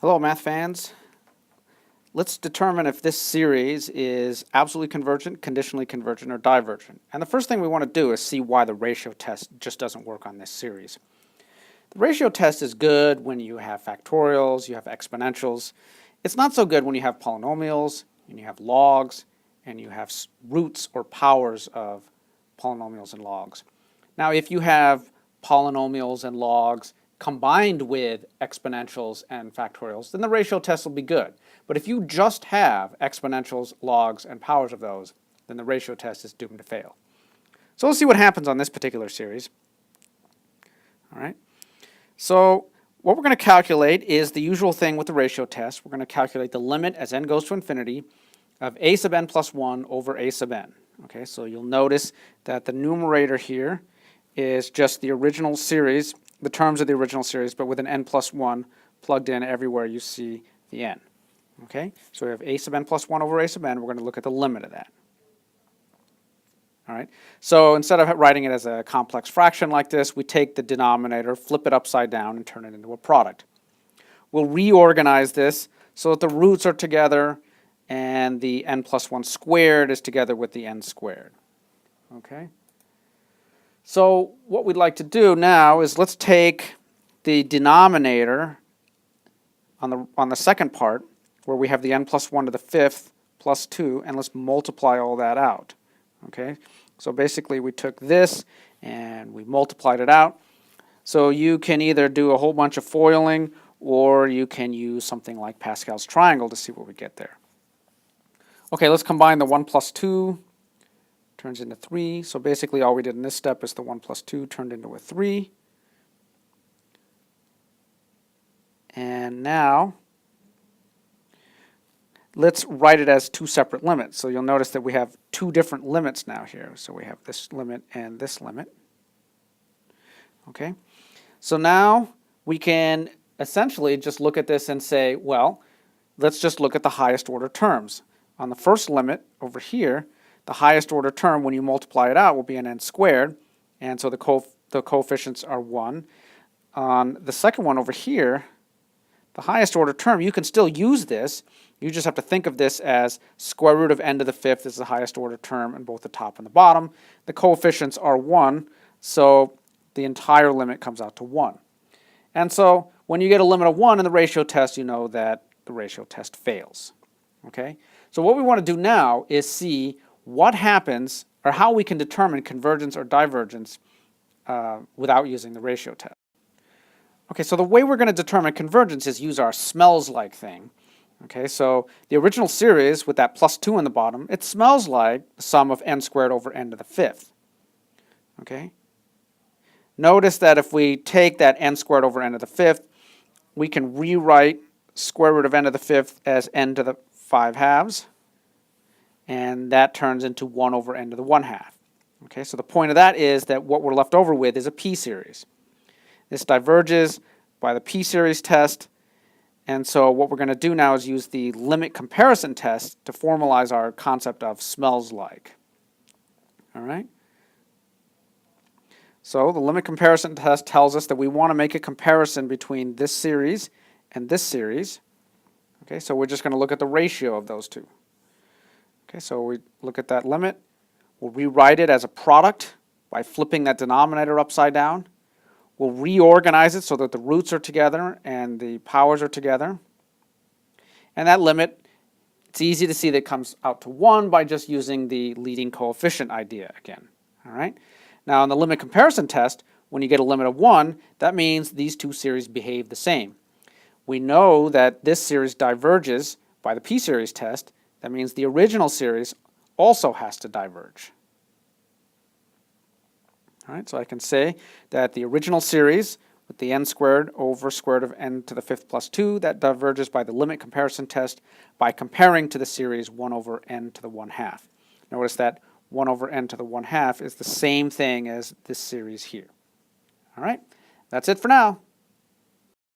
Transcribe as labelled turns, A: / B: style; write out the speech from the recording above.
A: Hello, math fans. Let's determine if this series is absolutely convergent, conditionally convergent, or divergent. And the first thing we want to do is see why the ratio test just doesn't work on this series. The ratio test is good when you have factorials, you have exponentials. It's not so good when you have polynomials, and you have logs, and you have roots or powers of polynomials and logs. Now, if you have polynomials and logs combined with exponentials and factorials, then the ratio test will be good. But if you just have exponentials, logs, and powers of those, then the ratio test is doomed to fail. So let's see what happens on this particular series. All right. So what we're going to calculate is the usual thing with the ratio test. We're going to calculate the limit as n goes to infinity of a sub n plus 1 over a sub n. Okay, so you'll notice that the numerator here is just the original series, the terms of the original series, but with an n plus 1 plugged in everywhere you see the n. Okay, so we have a sub n plus 1 over a sub n. We're going to look at the limit of that. All right, so instead of writing it as a complex fraction like this, we take the denominator, flip it upside down, and turn it into a product. We'll reorganize this so that the roots are together and the n plus 1 squared is together with the n squared. Okay. So what we'd like to do now is let's take the denominator on the second part, where we have the n plus 1 to the fifth plus 2, and let's multiply all that out. Okay, so basically we took this and we multiplied it out. So you can either do a whole bunch of foiling, or you can use something like Pascal's triangle to see what we get there. Okay, let's combine the 1 plus 2, turns into 3. So basically all we did in this step is the 1 plus 2 turned into a 3. And now let's write it as two separate limits. So you'll notice that we have two different limits now here. So we have this limit and this limit. Okay, so now we can essentially just look at this and say, well, let's just look at the highest order terms. On the first limit over here, the highest order term, when you multiply it out, will be an n squared, and so the coefficients are 1. On the second one over here, the highest order term, you can still use this. You just have to think of this as square root of n to the fifth is the highest order term in both the top and the bottom. The coefficients are 1, so the entire limit comes out to 1. And so when you get a limit of 1 in the ratio test, you know that the ratio test fails. Okay? So what we want to do now is see what happens, or how we can determine convergence or divergence without using the ratio test. Okay, so the way we're going to determine convergence is use our smells like thing. Okay, so the original series with that plus 2 in the bottom, it smells like the sum of n squared over n to the fifth. Okay? Notice that if we take that n squared over n to the fifth, we can rewrite square root of n to the fifth as n to the 5 halves, and that turns into 1 over n to the 1 half. Okay, so the point of that is that what we're left over with is a p-series. This diverges by the p-series test, and so what we're going to do now is use the limit comparison test to formalize our concept of smells like. All right? So the limit comparison test tells us that we want to make a comparison between this series and this series. Okay, so we're just going to look at the ratio of those two. Okay, so we look at that limit. We'll rewrite it as a product by flipping that denominator upside down. We'll reorganize it so that the roots are together and the powers are together. And that limit, it's easy to see that it comes out to 1 by just using the leading coefficient idea again. All right? Now, in the limit comparison test, when you get a limit of 1, that means these two series behave the same. We know that this series diverges by the p-series test. That means the original series also has to diverge. All right, so I can say that the original series with the n squared over square root of n to the fifth plus 2, that diverges by the limit comparison test by comparing to the series 1 over n to the 1 half. Notice that 1 over n to the 1 half is the same thing as this series here. All right, that's it for now.